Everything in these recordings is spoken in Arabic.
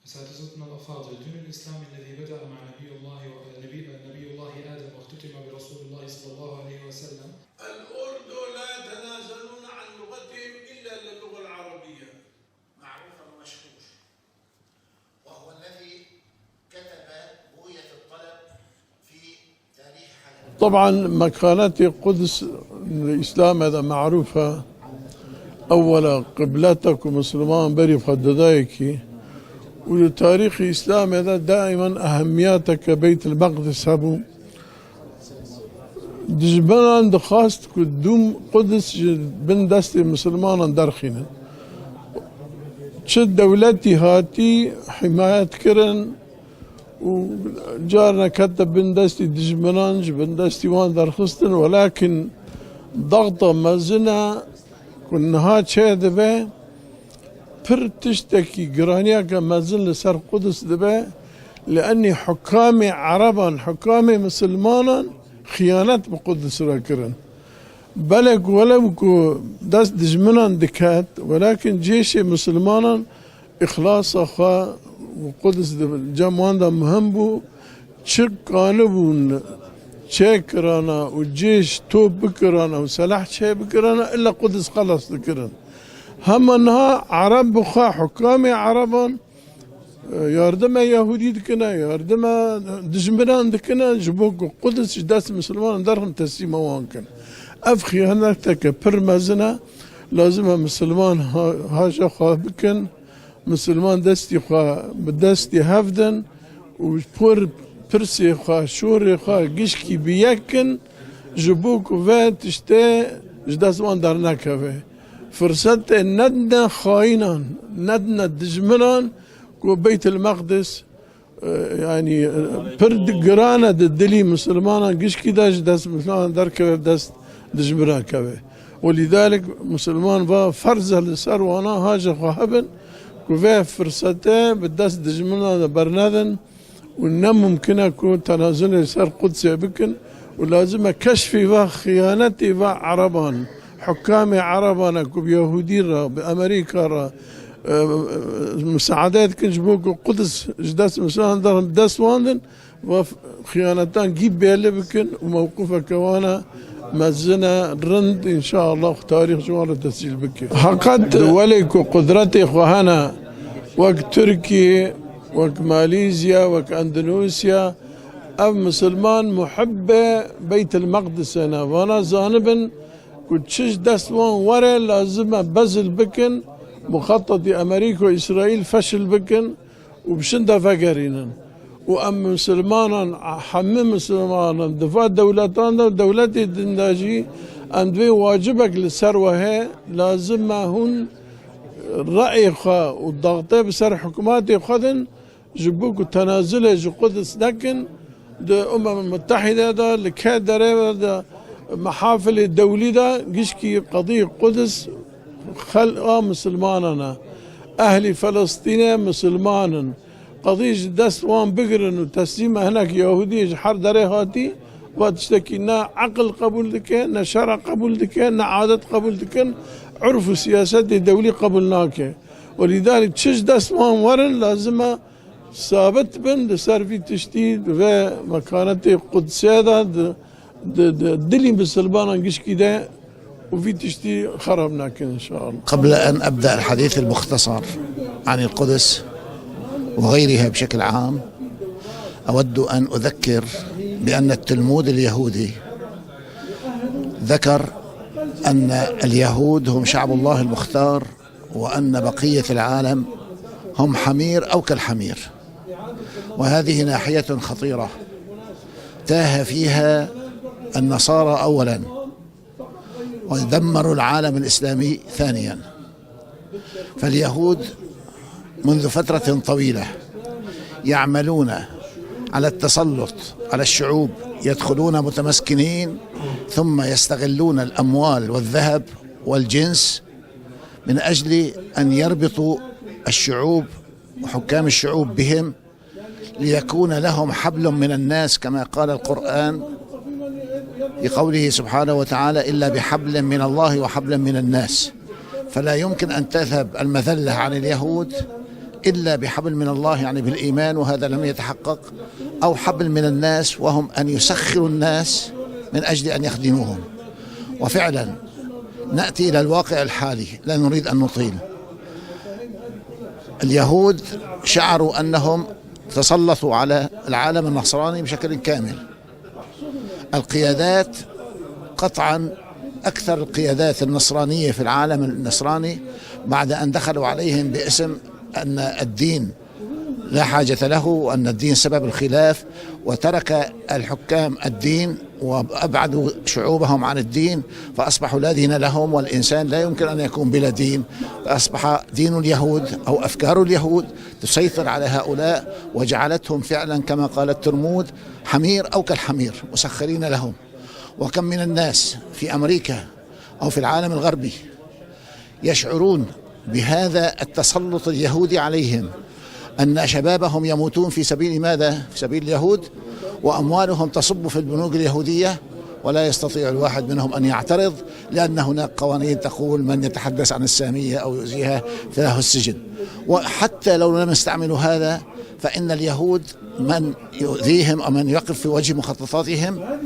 أساتذتنا الأفاضل، دين الإسلام الذي بدأ مع نبي الله آدم واختتم برسول الله صلى الله عليه وسلم. الأردن لا يتنازلون عن لغتهم إلا اللغة العربية. معروف ومشهور، وهو الذي كتب بغية الطلب في تاريخ حلب. طبعا مكانة قدس الإسلام هذا معروفة. أولا قبلتك ومسلمان بري خددايكي، وتاريخ الإسلام هذا دائما أهمياتك بيت المقدس هبو دجبنا دخاست كدوم قدس بن دستي مسلمان درخنا شد دولتي هاتي حماية كرن وجارنا كتب بن دستي دجبنانج بن دستي وان درخستن، ولكن ضغطة مزنا كنها شيء دبي پر تشتكي قرانيا كمازن لسر قدس دبي، لأني حكامي عربا حكامي مسلمانا خيانة بقدس راكرن بلك ولو داس دجمنا دكات، ولكن جيش مسلمانا إخلاص أخا وقدس جموان دا مهم بو تشك قانبون شاكرانا والجيش توب بكرانا وسلاح شي بكرانا إلا قدس خلص ذكرن. هم انها عرب بخا حكامي عربا ياردما يهودي دكنا ياردما دجمنان دكنا جبوك قدس داس مسلمان درهم تسليم وانكن اف خيانتك برمزنا لازم مسلمان هاجا خا بكن مسلمان دستي خا بدستي هفدن وبور برسي خا شوري خا قشكي بيكن جبوك وفات تشتي جداس وان درناكا فرصت ندنا خاينا ندنا دجمنان وبيت المقدس يعني برد قرانا دلي مسلمانا قش كداش داس مسلمان دركب داس دجمنا كبه، ولذلك مسلمان با فرزه لسر وانا هاجا خاهبن كوفي فرصته بداس دجمنا برنادن ونم ممكن يكون تنازل لسر قدس بكن، ولازم كشفي با خيانتي با عربان حكامي عربانا كوب يهودي را بأمريكا را مساعدات كنجبوك قدس جداس مسلمان دارهم داس واندن وخيانتان جيب بيالي بكن وموقوفة كوانا مزنا رند إن شاء الله تاريخ جوار تسجيل بكي حقت وليكو قدرتي خواهنا وك تركي وك ماليزيا وك أندونيسيا أو مسلمان محبة بيت المقدس أنا وانا زانبا كنت شش دستوان ورا لازم بزل بكن مخطط أمريكا وإسرائيل فشل بكن وبشندا فقرينا وأم مسلمانا حمم مسلمانا دفاع دولتان دولتي الدنداجي أندوي واجبك للسروة لازم هن رأي خا والضغطة بسر حكوماتي خدن جبوك التنازل جو قدس لكن الأمم المتحدة دا لكادر دا محافل الدولي دا قشكي قضية قدس خلقا مسلماننا أهلي فلسطين مسلمانا قضية دستوان بقرن وتسليمة هناك يهودية حر داري هاتي وتشتكي نا عقل قبول دكين نا شرع قبول دكين نا عادات قبول دكين عرف السياسات الدولي قبلناك، ولذلك تشج دستوان ورن لازم ثابت بن لسر في تشتيد ومكانة قدسية دلي مسلمان قشكي ده وفي تشتي خربناك إن شاء الله. قبل أن أبدأ الحديث المختصر عن القدس وغيرها بشكل عام، أود أن أذكر بأن التلمود اليهودي ذكر أن اليهود هم شعب الله المختار، وأن بقية العالم هم حمير أو كالحمير، وهذه ناحية خطيرة تاه فيها النصارى أولا ودمروا العالم الإسلامي ثانيا. فاليهود منذ فترة طويلة يعملون على التسلط على الشعوب، يدخلون متمسكنين ثم يستغلون الأموال والذهب والجنس من أجل أن يربطوا الشعوب وحكام الشعوب بهم ليكون لهم حبل من الناس، كما قال القرآن بقوله سبحانه وتعالى: إلا بحبل من الله وحبل من الناس. فلا يمكن أن تذهب المذلة عن اليهود إلا بحبل من الله يعني بالإيمان، وهذا لم يتحقق، أو حبل من الناس وهم أن يسخروا الناس من أجل أن يخدموهم. وفعلا نأتي إلى الواقع الحالي، لا نريد أن نطيل. اليهود شعروا أنهم تسلطوا على العالم النصراني بشكل كامل. القيادات قطعا أكثر القيادات النصرانية في العالم النصراني بعد أن دخلوا عليهم باسم أن الدين لا حاجة له وأن الدين سبب الخلاف، وترك الحكام الدين وأبعدوا شعوبهم عن الدين، فأصبحوا لا دين لهم، والإنسان لا يمكن أن يكون بلا دين. فأصبح دين اليهود أو أفكار اليهود تسيطر على هؤلاء، وجعلتهم فعلا كما قال الترمذ حمير أو كالحمير مسخرين لهم. وكم من الناس في أمريكا أو في العالم الغربي يشعرون بهذا التسلط اليهودي عليهم، أن شبابهم يموتون في سبيل ماذا؟ في سبيل اليهود، وأموالهم تصب في البنوك اليهودية، ولا يستطيع الواحد منهم أن يعترض، لأن هناك قوانين تقول من يتحدث عن السامية أو يؤذيها فله السجن. وحتى لو لم يستعملوا هذا، فإن اليهود من يؤذيهم أو من يقف في وجه مخططاتهم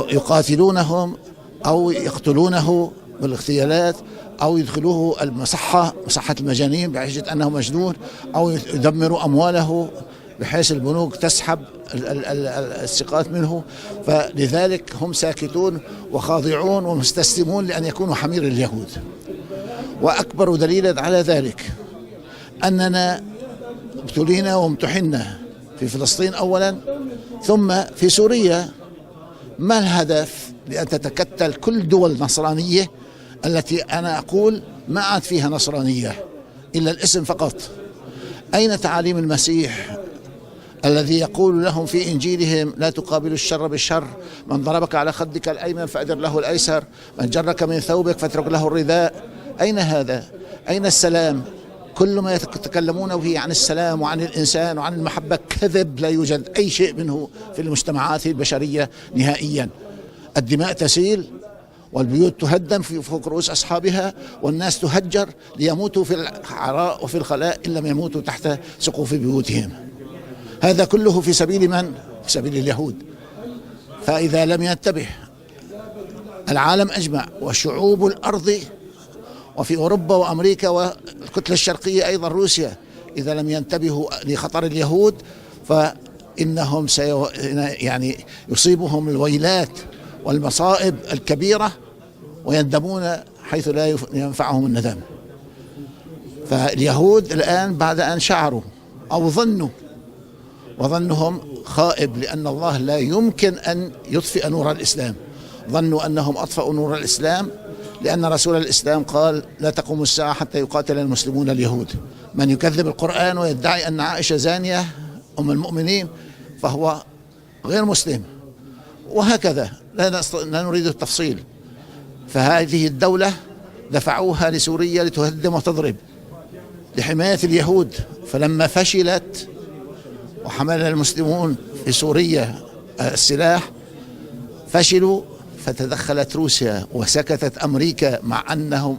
يقاتلونهم أو يقتلونه بالاغتيالات، أو يدخلوه المصحة، مصحة المجانين، بحيث أنه مجنون، أو يدمروا أمواله بحيث البنوك تسحب الثقات منه. فلذلك هم ساكتون وخاضعون ومستسلمون لأن يكونوا حمير اليهود. وأكبر دليل على ذلك أننا ابتلينا وامتحنا في فلسطين أولا، ثم في سوريا. ما الهدف؟ لأن تتكتل كل دول نصرانية التي أنا أقول ما عاد فيها نصرانية إلا الاسم فقط. أين تعاليم المسيح الذي يقول لهم في إنجيلهم لا تقابلوا الشر بالشر، من ضربك على خدك الأيمن فأدر له الأيسر، من جرك من ثوبك فاترك له الرداء؟ أين هذا؟ أين السلام؟ كل ما يتكلمون به عن السلام وعن الإنسان وعن المحبة كذب، لا يوجد أي شيء منه في المجتمعات البشرية نهائيا. الدماء تسيل، والبيوت تهدم في فوق رؤوس أصحابها، والناس تهجر ليموتوا في الحراء وفي الخلاء إن لم يموتوا تحت سقوف بيوتهم. هذا كله في سبيل من؟ في سبيل اليهود. فإذا لم ينتبه العالم أجمع وشعوب الأرض، وفي أوروبا وأمريكا والكتلة الشرقية أيضا روسيا، إذا لم ينتبهوا لخطر اليهود فإنهم يعني يصيبهم الويلات والمصائب الكبيرة، ويندمون حيث لا ينفعهم الندم. فاليهود الآن بعد أن شعروا أو ظنوا، وظنهم خائب لأن الله لا يمكن أن يطفئ نور الإسلام، ظنوا أنهم أطفأوا نور الإسلام، لأن رسول الإسلام قال لا تقوم الساعة حتى يقاتل المسلمون اليهود. من يكذب القرآن ويدعي أن عائشة زانية أم المؤمنين فهو غير مسلم، وهكذا لا نريد التفصيل. فهذه الدولة دفعوها لسوريا لتهدم وتضرب لحماية اليهود، فلما فشلت وحمل المسلمون في سوريا السلاح فشلوا، فتدخلت روسيا وسكتت أمريكا، مع أنهم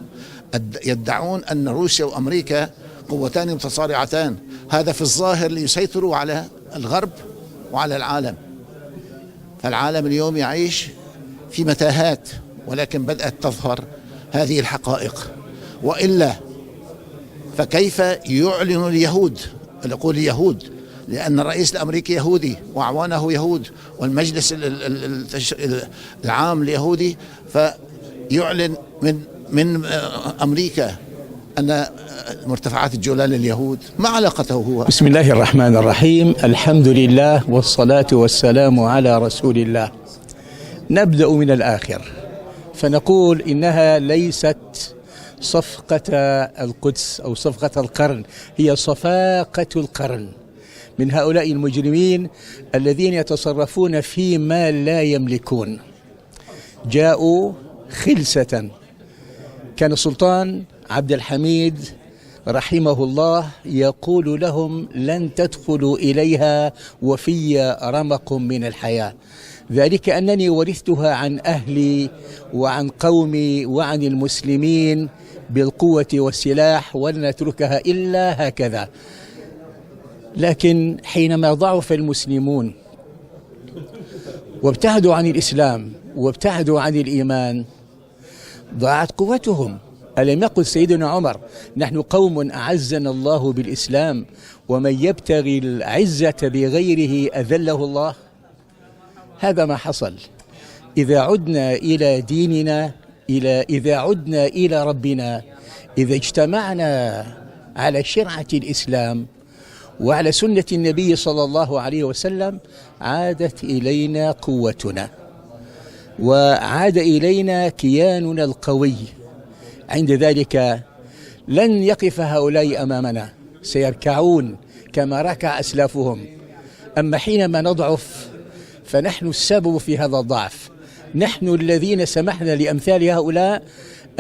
يدعون أن روسيا وأمريكا قوتان متصارعتان. هذا في الظاهر ليسيطروا على الغرب وعلى العالم. فالعالم اليوم يعيش في متاهات، ولكن بدأت تظهر هذه الحقائق. وإلا فكيف يعلن اليهود، نقول اليهود لأن الرئيس الأمريكي يهودي وأعوانه يهود والمجلس العام اليهودي، فيعلن من أمريكا أن مرتفعات الجولان لليهود، ما علاقته هو؟ بسم الله الرحمن الرحيم، الحمد لله والصلاة والسلام على رسول الله. نبدأ من الآخر فنقول إنها ليست صفقة القدس أو صفقة القرن، هي صفاقة القرن من هؤلاء المجرمين الذين يتصرفون فيما لا يملكون. جاءوا خلسة. كان السلطان عبد الحميد رحمه الله يقول لهم لن تدخلوا إليها وفي رمق من الحياة، ذلك أنني ورثتها عن أهلي وعن قومي وعن المسلمين بالقوة والسلاح ولن نتركها إلا هكذا. لكن حينما ضعف المسلمون وابتعدوا عن الإسلام وابتعدوا عن الإيمان ضاعت قوتهم. ألم يقل سيدنا عمر: نحن قوم أعزنا الله بالإسلام ومن يبتغي العزة بغيره أذله الله. هذا ما حصل. إذا عدنا إلى ديننا، إذا عدنا إلى ربنا، إذا اجتمعنا على شرعة الإسلام وعلى سنة النبي صلى الله عليه وسلم، عادت إلينا قوتنا وعاد إلينا كياننا القوي. عند ذلك لن يقف هؤلاء أمامنا، سيركعون كما ركع أسلافهم. أما حينما نضعف فنحن السبب في هذا الضعف، نحن الذين سمحنا لأمثال هؤلاء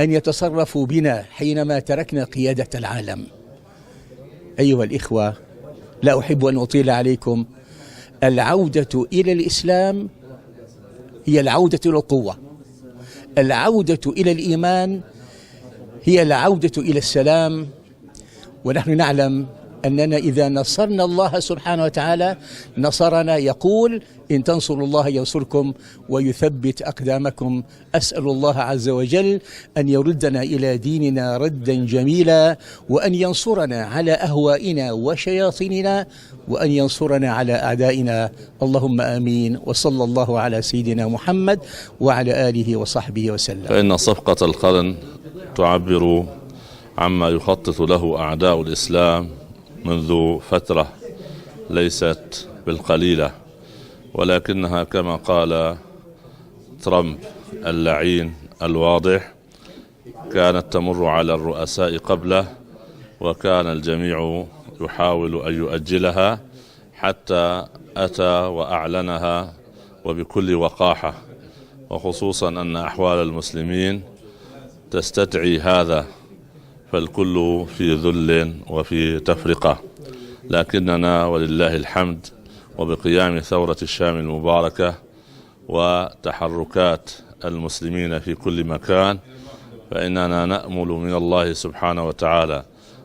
أن يتصرفوا بنا حينما تركنا قيادة العالم. أيها الإخوة، لا أحب أن أطيل عليكم. العودة إلى الإسلام هي العودة إلى القوة، العودة إلى الإيمان هي العودة إلى السلام. ونحن نعلم أننا إذا نصرنا الله سبحانه وتعالى نصرنا. يقول: إن تنصروا الله ينصركم ويثبت أقدامكم. أسأل الله عز وجل أن يردنا إلى ديننا ردا جميلا، وأن ينصرنا على أهوائنا وشياطيننا، وأن ينصرنا على أعدائنا. اللهم آمين. وصلى الله على سيدنا محمد وعلى آله وصحبه وسلم. فإن صفقة القرن تعبر عما يخطط له أعداء الإسلام منذ فترة ليست بالقليلة، ولكنها كما قال ترامب اللعين الواضح كانت تمر على الرؤساء قبله، وكان الجميع يحاول أن يؤجلها حتى أتى وأعلنها وبكل وقاحة، وخصوصا أن أحوال المسلمين تستدعي هذا، فالكل في ذل وفي تفرقة. لكننا ولله الحمد وبقيام ثورة الشام المباركة وتحركات المسلمين في كل مكان، فإننا نأمل من الله سبحانه وتعالى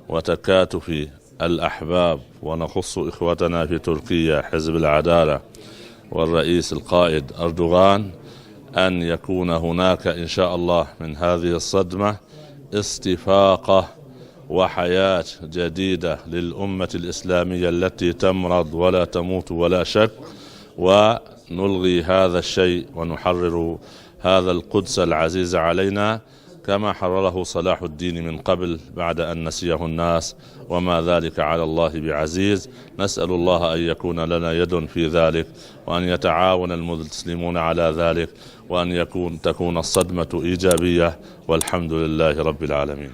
وتكاتف الأحباب، ونخص إخوتنا في تركيا حزب العدالة والرئيس القائد أردوغان، أن يكون هناك إن شاء الله من هذه الصدمة استفاقة وحياة جديدة للأمة الإسلامية التي تمرض ولا تموت ولا شك، ونلغي هذا الشيء ونحرر هذا القدس العزيز علينا كما حرره صلاح الدين من قبل بعد أن نسيه الناس، وما ذلك على الله بعزيز. نسأل الله أن يكون لنا يد في ذلك، وأن يتعاون المسلمون على ذلك، وأن تكون الصدمة إيجابية، والحمد لله رب العالمين.